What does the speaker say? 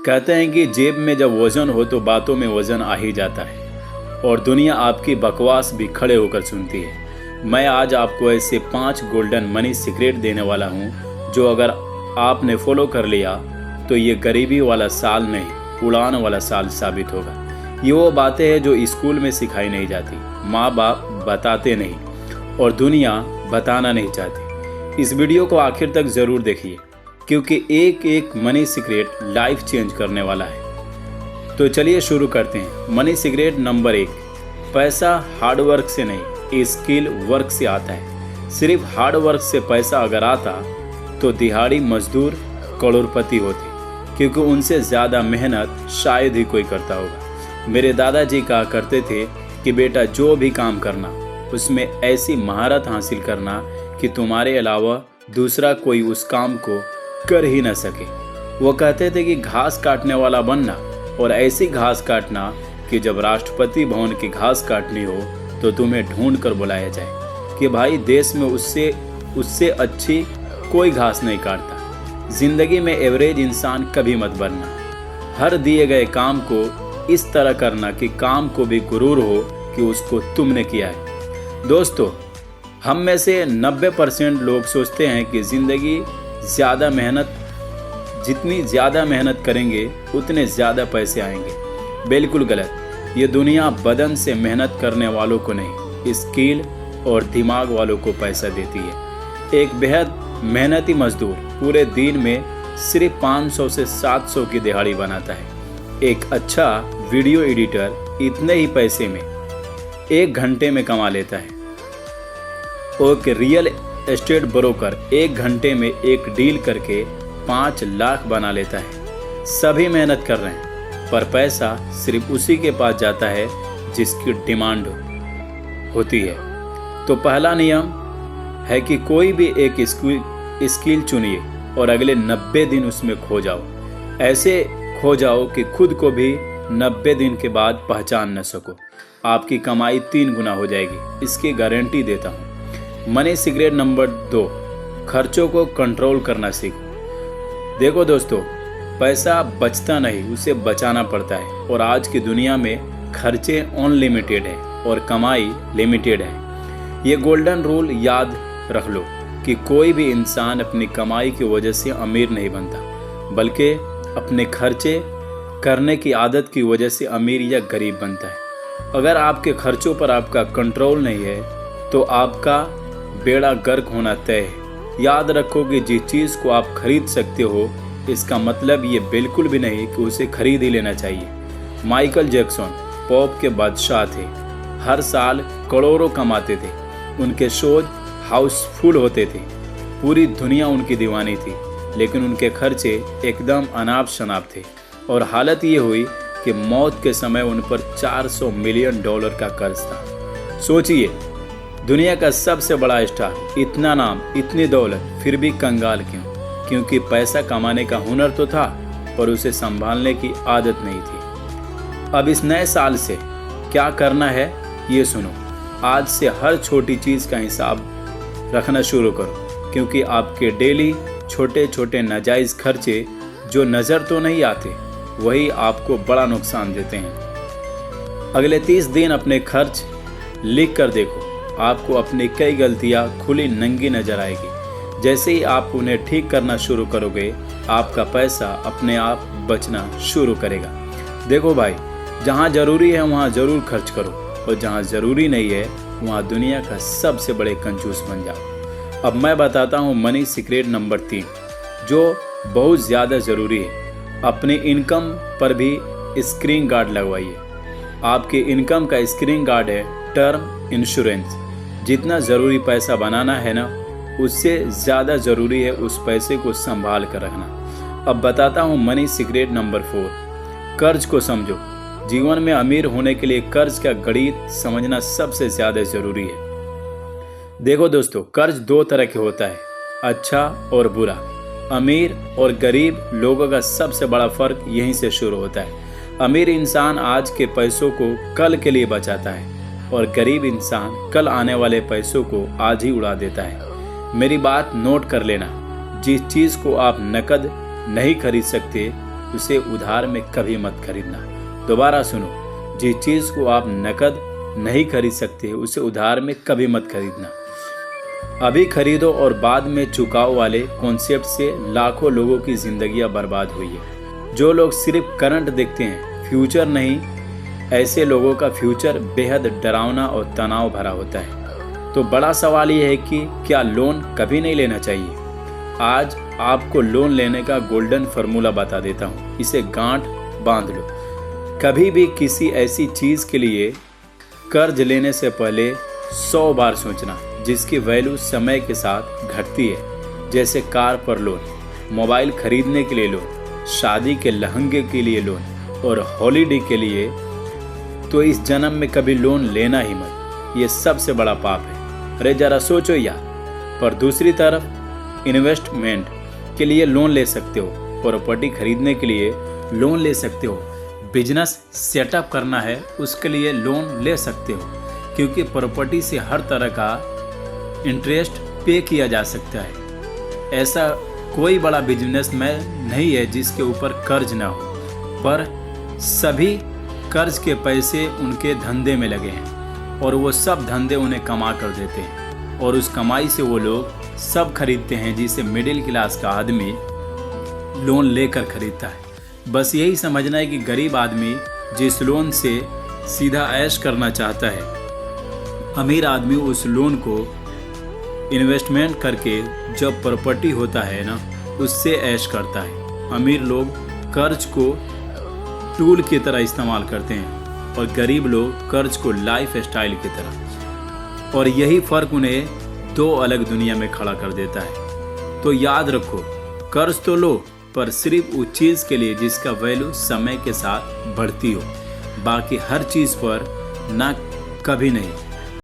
कहते हैं कि जेब में जब वजन हो तो बातों में वजन आ ही जाता है और दुनिया आपकी बकवास भी खड़े होकर सुनती है। मैं आज आपको ऐसे 5 गोल्डन मनी सीक्रेट देने वाला हूँ जो अगर आपने फॉलो कर लिया तो ये गरीबी वाला साल नहीं, उड़ान वाला साल साबित होगा। ये वो बातें हैं जो स्कूल में सिखाई नहीं जाती, माँ बाप बताते नहीं और दुनिया बताना नहीं चाहती। इस वीडियो को आखिर तक ज़रूर देखिए क्योंकि एक एक मनी सीक्रेट लाइफ चेंज करने वाला है। तो चलिए शुरू करते हैं। मनी सीक्रेट नंबर 1, पैसा हार्ड वर्क से नहीं, स्किल वर्क से आता है। सिर्फ हार्ड वर्क से पैसा अगर आता तो दिहाड़ी मजदूर करोड़पति होते, क्योंकि उनसे ज़्यादा मेहनत शायद ही कोई करता होगा। मेरे दादाजी कहा करते थे कि बेटा जो भी काम करना उसमें ऐसी महारत हासिल करना कि तुम्हारे अलावा दूसरा कोई उस काम को कर ही न सके। वो कहते थे कि घास काटने वाला बनना और ऐसी घास काटना कि जब राष्ट्रपति भवन की घास काटनी हो तो तुम्हें ढूंढ कर बुलाया जाए कि भाई देश में उससे अच्छी कोई घास नहीं काटता। जिंदगी में एवरेज इंसान कभी मत बनना। हर दिए गए काम को इस तरह करना कि काम को भी गुरूर हो कि उसको तुमने किया है। दोस्तों, हम में से 90% लोग सोचते हैं कि जिंदगी जितनी ज़्यादा मेहनत करेंगे उतने ज़्यादा पैसे आएंगे। बिल्कुल गलत। ये दुनिया बदन से मेहनत करने वालों को नहीं, स्किल और दिमाग वालों को पैसा देती है। एक बेहद मेहनती मजदूर पूरे दिन में सिर्फ 500 से 700 की दिहाड़ी बनाता है। एक अच्छा वीडियो एडिटर इतने ही पैसे में 1 घंटे में कमा लेता है। और रियल एस्टेट ब्रोकर 1 घंटे में एक डील करके 5 लाख बना लेता है। सभी मेहनत कर रहे हैं पर पैसा सिर्फ उसी के पास जाता है जिसकी डिमांड होती है। तो पहला नियम है कि कोई भी एक स्किल चुनिए और अगले 90 दिन उसमें खो जाओ। ऐसे खो जाओ कि खुद को भी 90 दिन के बाद पहचान न सको। आपकी कमाई 3 गुना हो जाएगी, इसकी गारंटी देता हूँ। मनी सीक्रेट नंबर 2, खर्चों को कंट्रोल करना सीखो। देखो दोस्तों, पैसा बचता नहीं, उसे बचाना पड़ता है और आज की दुनिया में खर्चे अनलिमिटेड है और कमाई लिमिटेड है। ये गोल्डन रूल याद रख लो कि कोई भी इंसान अपनी कमाई की वजह से अमीर नहीं बनता, बल्कि अपने खर्चे करने की आदत की वजह से अमीर या गरीब बनता है। अगर आपके खर्चों पर आपका कंट्रोल नहीं है तो आपका बेड़ा गर्क होना तय है। याद रखो कि जिस चीज़ को आप खरीद सकते हो इसका मतलब ये बिल्कुल भी नहीं कि उसे खरीद ही लेना चाहिए। माइकल जैक्सन पॉप के बादशाह थे, हर साल करोड़ों कमाते थे, उनके शोज हाउसफुल होते थे, पूरी दुनिया उनकी दीवानी थी, लेकिन उनके खर्चे एकदम अनाप शनाप थे और हालत ये हुई कि मौत के समय उन पर $400 मिलियन का कर्ज था। सोचिए, दुनिया का सबसे बड़ा स्टार, इतना नाम, इतनी दौलत, फिर भी कंगाल क्यों? क्योंकि पैसा कमाने का हुनर तो था पर उसे संभालने की आदत नहीं थी। अब इस नए साल से क्या करना है ये सुनो। आज से हर छोटी चीज़ का हिसाब रखना शुरू करो, क्योंकि आपके डेली छोटे छोटे नाजायज़ खर्चे जो नज़र तो नहीं आते वही आपको बड़ा नुकसान देते हैं। अगले 30 दिन अपने खर्च लिख कर देखो, आपको अपनी कई गलतियां खुली नंगी नजर आएगी। जैसे ही आप उन्हें ठीक करना शुरू करोगे आपका पैसा अपने आप बचना शुरू करेगा। देखो भाई, जहां ज़रूरी है वहां ज़रूर खर्च करो और जहां ज़रूरी नहीं है वहां दुनिया का सबसे बड़े कंजूस बन जाओ। अब मैं बताता हूं मनी सीक्रेट नंबर 3 जो बहुत ज़्यादा ज़रूरी है। अपनी इनकम पर भी स्क्रीन गार्ड लगवाइए। आपकी इनकम का स्क्रीन गार्ड है टर्म इंश्योरेंस। जितना ज़रूरी पैसा बनाना है ना, उससे ज़्यादा ज़रूरी है उस पैसे को संभाल कर रखना। अब बताता हूँ मनी सीक्रेट नंबर 4, कर्ज को समझो। जीवन में अमीर होने के लिए कर्ज का गणित समझना सबसे ज़्यादा ज़रूरी है। देखो दोस्तों, कर्ज 2 तरह के होता है, अच्छा और बुरा। अमीर और गरीब लोगों का सबसे बड़ा फ़र्क यहीं से शुरू होता है। अमीर इंसान आज के पैसों को कल के लिए बचाता है और गरीब इंसान कल आने वाले पैसों को आज ही उड़ा देता है। मेरी बात नोट कर लेना, जिस चीज़ को आप नकद नहीं खरीद सकते उसे उधार में कभी मत खरीदना। दोबारा सुनो, जिस चीज़ को आप नकद नहीं खरीद सकते उसे उधार में कभी मत खरीदना। अभी खरीदो और बाद में चुकाओ वाले कॉन्सेप्ट से लाखों लोगों की जिंदगियां बर्बाद हुई है। जो लोग सिर्फ करंट देखते हैं, फ्यूचर नहीं, ऐसे लोगों का फ्यूचर बेहद डरावना और तनाव भरा होता है। तो बड़ा सवाल ये है कि क्या लोन कभी नहीं लेना चाहिए? आज आपको लोन लेने का गोल्डन फार्मूला बता देता हूँ, इसे गांठ बांध लो। कभी भी किसी ऐसी चीज़ के लिए कर्ज लेने से पहले 100 बार सोचना जिसकी वैल्यू समय के साथ घटती है। जैसे कार पर लोन, मोबाइल खरीदने के लिए लोन, शादी के लहंगे के लिए लोन और हॉलीडे के लिए। तो इस जन्म में कभी लोन लेना ही मत, ये सबसे बड़ा पाप है। अरे जरा सोचो यार। पर दूसरी तरफ इन्वेस्टमेंट के लिए लोन ले सकते हो, प्रॉपर्टी खरीदने के लिए लोन ले सकते हो, बिजनेस सेटअप करना है उसके लिए लोन ले सकते हो, क्योंकि प्रॉपर्टी से हर तरह का इंटरेस्ट पे किया जा सकता है। ऐसा कोई बड़ा बिजनेसमैन नहीं है जिसके ऊपर कर्ज ना हो, पर सभी कर्ज के पैसे उनके धंधे में लगे हैं और वो सब धंधे उन्हें कमा कर देते हैं और उस कमाई से वो लोग सब खरीदते हैं जिसे मिडिल क्लास का आदमी लोन लेकर खरीदता है। बस यही समझना है कि गरीब आदमी जिस लोन से सीधा ऐश करना चाहता है, अमीर आदमी उस लोन को इन्वेस्टमेंट करके जब प्रॉपर्टी होता है ना, उससे ऐश करता है। अमीर लोग कर्ज को टूल की तरह इस्तेमाल करते हैं और गरीब लोग कर्ज को लाइफ स्टाइल की तरह। और यही फ़र्क उन्हें दो अलग दुनिया में खड़ा कर देता है। तो याद रखो, कर्ज तो लो पर सिर्फ उस चीज़ के लिए जिसका वैल्यू समय के साथ बढ़ती हो, बाकी हर चीज़ पर ना कभी नहीं।